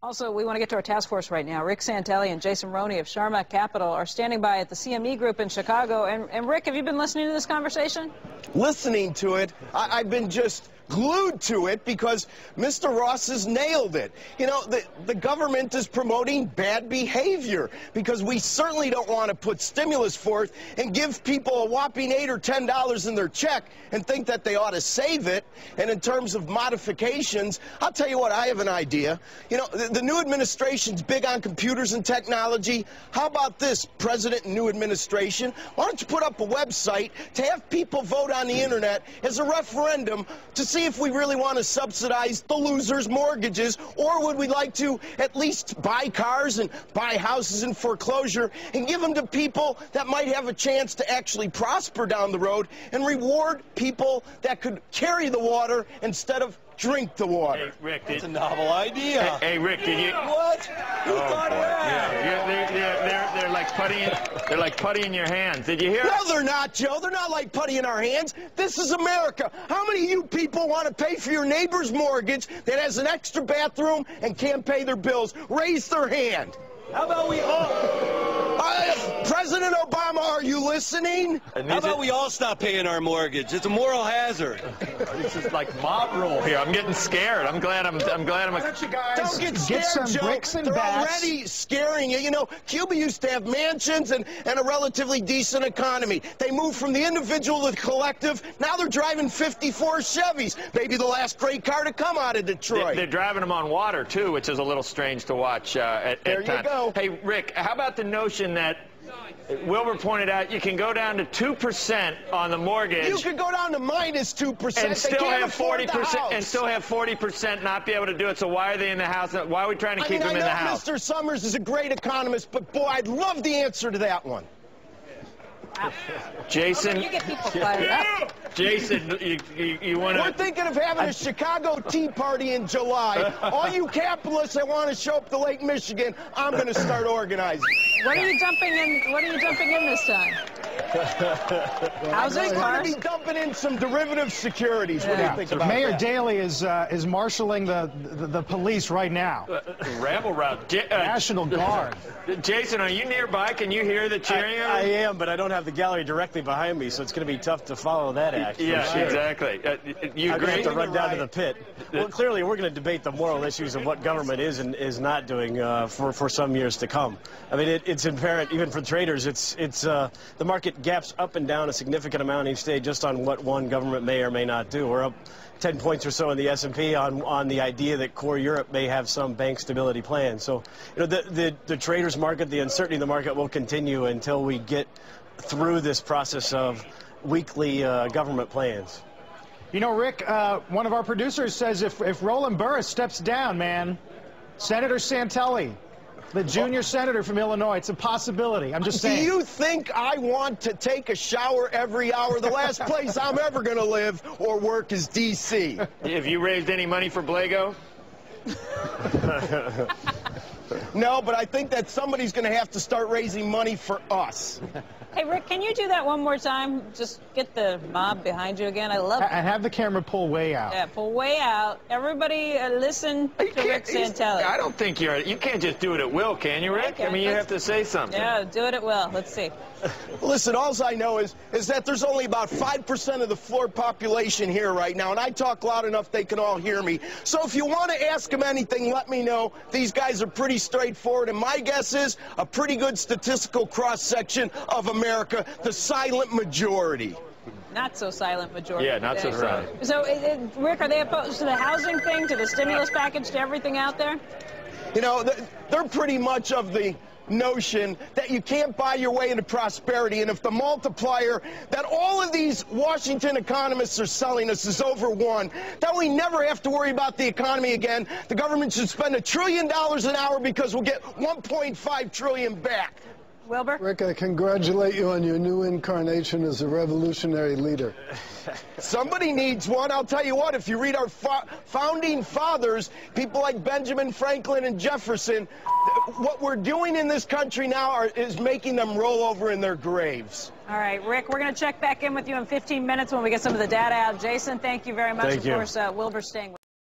Also, we want to get to our task force right now. Rick Santelli and Jason Roney of Sharma Capital are standing by at the CME Group in Chicago. And Rick, have you been listening to this conversation? Listening to it, I've been just glued to it because Mr. Ross has nailed it. You know, the government is promoting bad behavior because we certainly don't want to put stimulus forth and give people a whopping $8 or $10 in their check and think that they ought to save it. And in terms of modifications, I'll tell you what, I have an idea. You know, the new administration's big on computers and technology. How about this, President and new administration? Why don't you put up a website to have people vote on the internet as a referendum to see if we really want to subsidize the losers' mortgages, or would we like to at least buy cars and buy houses in foreclosure and give them to people that might have a chance to actually prosper down the road and reward people that could carry the water instead of drink the water. Hey, Rick, that's a novel idea. Hey, Rick, did you? What? You thought that? Yeah, they're like putty in your hands. Did you hear? No, they're not, Joe. They're not like putty in our hands. This is America. How many of you people want to pay for your neighbor's mortgage that has an extra bathroom and can't pay their bills? Raise their hand. How about we all? President Obama, are you listening? How about we all stop paying our mortgage? It's a moral hazard. This is like mob rule here. I'm getting scared. I'm glad I'm. Why don't you guys don't get scared, some Joe. bricks and They're bats. already scaring you. You know, Cuba used to have mansions and a relatively decent economy. They moved from the individual to the collective. Now they're driving 54 Chevys. Maybe the last great car to come out of Detroit. They're driving them on water, too, which is a little strange to watch at there times. You go. Hey, Rick, how about the notion that Wilbur pointed out you can go down to 2% on the mortgage. You could go down to minus 2% and still have 40% and still have 40% not be able to do it. So why are they in the house? Why are we trying to keep them in the house? Mr. Summers is a great economist, but boy, I'd love the answer to that one. Wow. Jason, You get people fired up. Jason, you want to? We're thinking of having a Chicago Tea Party in July. All you capitalists that want to show up to Lake Michigan, I'm going to start organizing. What are you jumping in? What are you jumping in this time? Housing, We're cars? going to be dumping in some derivative securities. What do you think about Mayor that? Daley is marshaling the police right now. Rabble route. National Guard. Jason, are you nearby? Can you hear the cheering? I am, but I don't have the gallery directly behind me, so it's going to be tough to follow that act. Yeah, sure. Exactly. You I'm going to agree? have to run down to the pit. Well, clearly, we're going to debate the moral issues of what government is and is not doing for some years to come. I mean, it's apparent, even for traders, the market gaps up and down a significant amount each day just on what one government may or may not do. We're up 10 points or so in the S&P on the idea that core Europe may have some bank stability plan. So, you know, the traders market, the uncertainty in the market will continue until we get through this process of weekly government plans. You know, Rick, one of our producers says if Roland Burris steps down, man, Senator Santelli, the junior senator from Illinois, it's a possibility. I'm just saying. Do you think I want to take a shower every hour? The last place I'm ever going to live or work is D.C. Have you raised any money for Blago? No, but I think that somebody's going to have to start raising money for us. Hey, Rick, can you do that one more time? Just get the mob behind you again. I love it. And have the camera pull way out. Yeah, pull way out. Everybody listen to Rick Santelli. I don't think you can't just do it at will, can you, Rick? Okay, I mean, you have to say something. Yeah, do it at will. Let's see. Listen, all I know is that there's only about 5% of the floor population here right now, and I talk loud enough they can all hear me. So if you want to ask them anything, let me know. These guys are pretty straightforward, and my guess is a pretty good statistical cross-section of America, the silent majority. Not so silent majority. Yeah, not so silent. So, Rick, are they opposed to the housing thing, to the stimulus package, to everything out there? You know, they're pretty much of the notion that you can't buy your way into prosperity, and if the multiplier that all of these Washington economists are selling us is over 1, then we never have to worry about the economy again. The government should spend $1 trillion an hour because we'll get $1.5 trillion back. Wilbur? Rick, I congratulate you on your new incarnation as a revolutionary leader. Somebody needs one. I'll tell you what, if you read our founding fathers, people like Benjamin Franklin and Jefferson, what we're doing in this country now is making them roll over in their graves. All right, Rick, we're going to check back in with you in 15 minutes when we get some of the data out. Jason, thank you very much. Thank you. Of course, Wilbur staying with